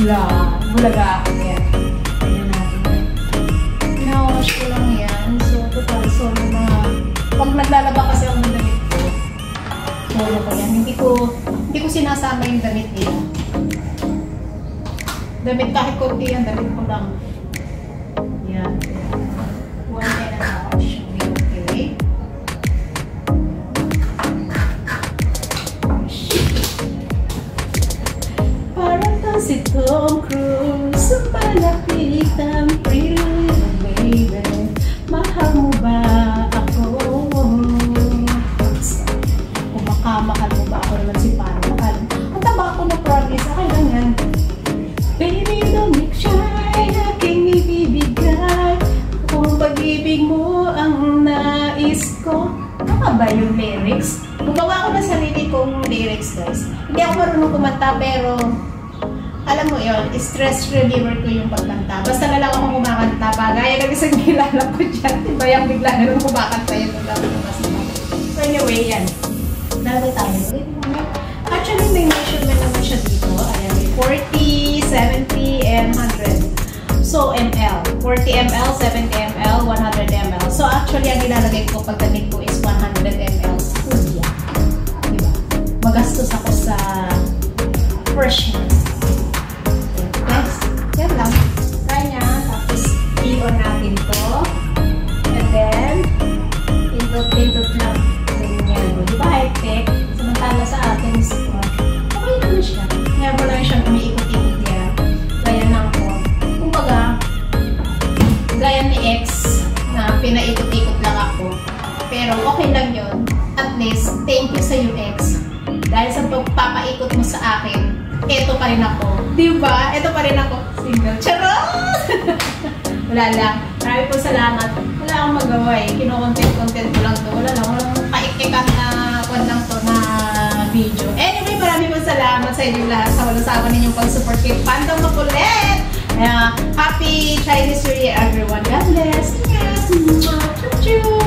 Bulaga ako yan. Ayan natin. Pinawash ko lang yan. So, total. So, pag naglalaba kasi ako ng damit ko, solo ko yan. Hindi ko sinasama yung damit nila. Damit kahit konti yan, damit ko lang. Yan. One and a wash. Okay. Parang to si Tom Cruise, malapit ang pretty little baby. Mahal mo ba ako? Kung makamahal mo ba ako naman si Parang mahal. Ang taba ako na promise, akin lang yan. Baby, don't make shy, aking ibibigay. Kung pag-ibig mo ang nais ko. Ano ba yung lyrics? Gumawa ko na sarili kong lyrics, guys. Hindi ako marunong kumanta, pero alam mo yun, stress reliever ko yung pagkanta. Basta na lang ako kumakanta pa. Gaya ng isang kilala ko dyan. Diba yung bigla na lang kumakanta yun. So anyway, yan. Nalagay tayo. Actually, may measurement naman siya dito. Ayan, may 40, 70, and 100. So, ml. 40 ml, 70 ml, 100 ml. So, actually, ang nilalagay ko pagdating ko is 100 ml. Diba? Magastos ako sa freshness. Yan lang. Kanya. Tapos, i-on natin to. And then, pindot lang. Ganyan. Diba, high-tech? Samantala sa atin is okay naman siya. Kaya mo lang siyang umiikot-ikot yan. Gaya ng ko. Kumbaga, gaya ni X na pinaikot-ikot lang ako. Pero okay lang yun. At least, thank you sa X. Dahil sa pagpapaikot mo sa akin, eto pa rin ako. Diba? Eto pa rin ako. Single. Charot! Wala lang. Marami po salamat. Wala akong magawa eh. Kino-content ko lang to. Wala lang. Walang kaikikat na kwan lang to na video. Anyway, marami po salamat sa inyong lahat sa walang sawa ninyong pag-support kay Pandong Makulit. Happy Chinese New Year, everyone. God bless. Yes. Choo-choo.